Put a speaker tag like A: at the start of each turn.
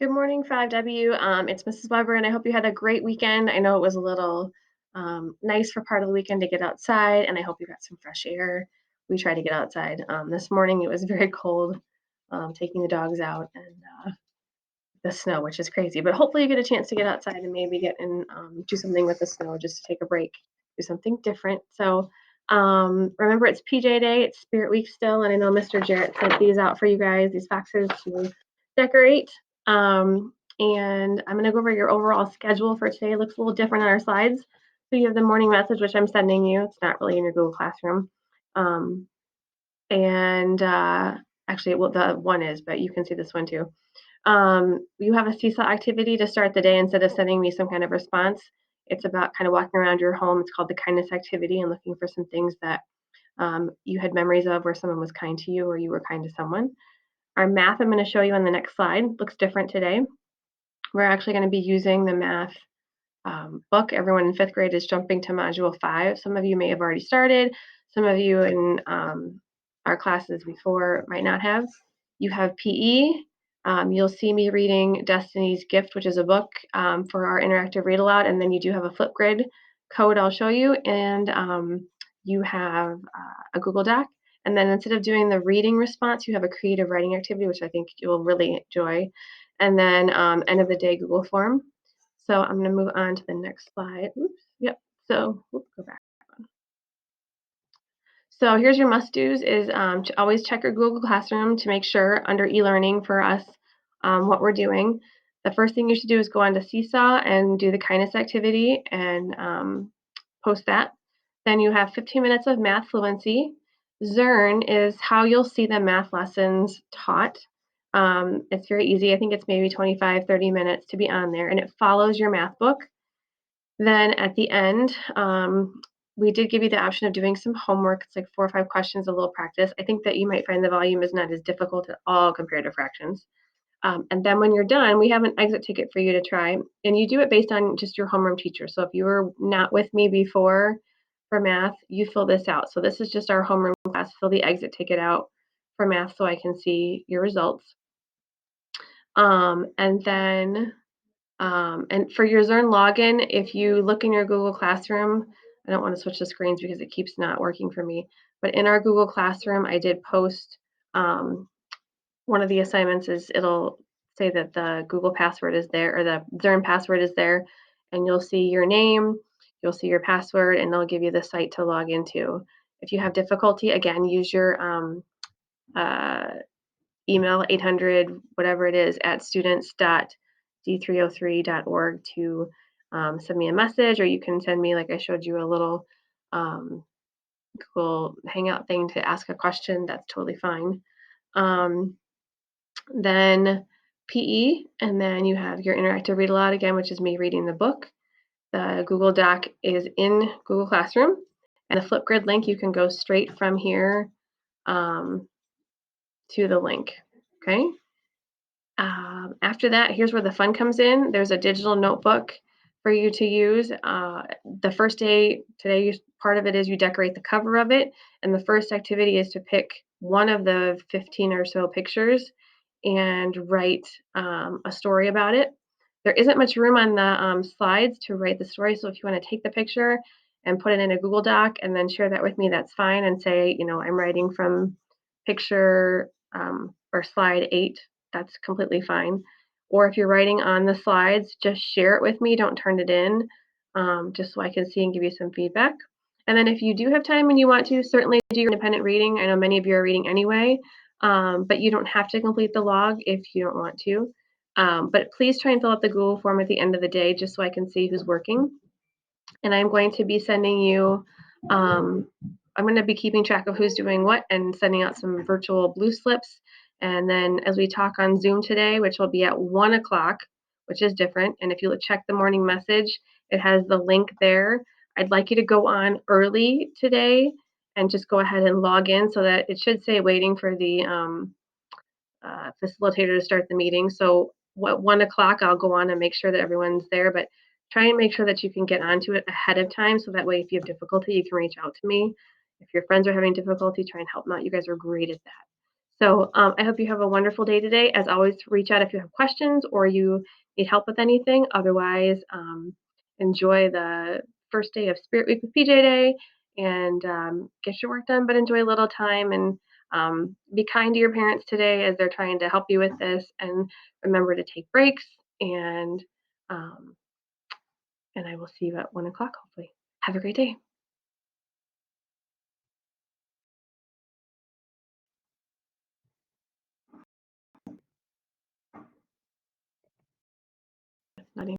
A: Good morning, 5W. It's Mrs. Weber, and I hope you had a great weekend. I know it was a little nice for part of the weekend to get outside, and I hope you got some fresh air. We tried to get outside. This morning it was very cold, taking the dogs out and the snow, which is crazy. But hopefully you get a chance to get outside and maybe get and do something with the snow just to take a break, do something different. So remember, it's PJ Day, it's Spirit Week still, and I know Mr. Jarrett sent these out for you guys, these boxes to decorate. And I'm going to go over your overall schedule for today. It looks a little different on our slides. So you have the morning message, which I'm sending you. It's not really in your Google Classroom. Um, and actually, well, the one is, but you can see this one too. You have a seesaw activity to start the day instead of sending me some kind of response. It's about kind of walking around your home. It's called the kindness activity and looking for some things that you had memories of where someone was kind to you or you were kind to someone. Our math, I'm going to show you on the next slide, looks different today. We're actually going to be using the math book. Everyone in fifth grade is jumping to module 5. Some of you may have already started. Some of you in our classes before might not have. You have PE. You'll see me reading Destiny's Gift, which is a book for our interactive read aloud. And then you do have a Flipgrid code I'll show you. And you have a Google Doc. And then instead of doing the reading response, you have a creative writing activity, which I think you will really enjoy. And then end of the day Google form. So I'm going to move on to the next slide. Oops. Yep. So go back. So here's your must-dos is to always check your Google Classroom to make sure under e-learning for us what we're doing. The first thing you should do is go on to Seesaw and do the kindness activity and post that. Then you have 15 minutes of math fluency. Zearn is how you'll see the math lessons taught. It's very easy. I think it's maybe 25, 30 minutes to be on there, and it follows your math book. Then at the end, we did give you the option of doing some homework. It's like 4 or 5 questions, a little practice. I think that you might find the volume is not as difficult at all compared to fractions. And then when you're done, we have an exit ticket for you to try, and you do it based on just your homeroom teacher. So if you were not with me before for math, you fill this out. So this is just our homeroom class. Fill the exit ticket out for math so I can see your results. And then and for your Zearn login, if you look in your Google Classroom, I don't want to switch the screens because it keeps not working for me. But in our Google Classroom, I did post one of the assignments is it'll say that the Google password is there or the Zearn password is there, and you'll see your name, you'll see your password, and they'll give you the site to log into. If you have difficulty, again, use your uh, email 800 whatever it is at students.d303.org to send me a message, or you can send me, like I showed you, a little Google Hangout thing to ask a question. That's totally fine. Then PE, and then you have your interactive read aloud again, which is me reading the book. The Google Doc is in Google Classroom, and the Flipgrid link, you can go straight from here to the link. Okay. After that, here's where the fun comes in. There's a digital notebook for you to use. The first day, today, part of it is you decorate the cover of it. And the first activity is to pick one of the 15 or so pictures and write a story about it. There isn't much room on the slides to write the story. So if you want to take the picture and put it in a Google Doc and then share that with me, that's fine. And say, I'm writing from picture or slide 8. That's completely fine. Or if you're writing on the slides, just share it with me. Don't turn it in, just so I can see and give you some feedback. And then if you do have time and you want to, certainly do your independent reading. I know many of you are reading anyway, but you don't have to complete the log if you don't want to. But please try and fill out the Google form at the end of the day, just so I can see who's working. And I'm going to be sending you, I'm going to be keeping track of who's doing what and sending out some virtual blue slips. And then as we talk on Zoom today, which will be at 1 o'clock, which is different. And if you check the morning message, it has the link there. I'd like you to go on early today and just go ahead and log in so that it should say waiting for the facilitator to start the meeting. So what 1 o'clock, I'll go on and make sure that everyone's there, but try and make sure that you can get onto it ahead of time. So that way, if you have difficulty, you can reach out to me. If your friends are having difficulty, try and help them out. You guys are great at that. So I hope you have a wonderful day today. As always, reach out if you have questions or you need help with anything. Otherwise, enjoy the first day of Spirit Week with PJ Day and get your work done, but enjoy a little time and be kind to your parents today as they're trying to help you with this. And remember to take breaks um, and I will see you at 1 o'clock, hopefully. Have a great day. Not even-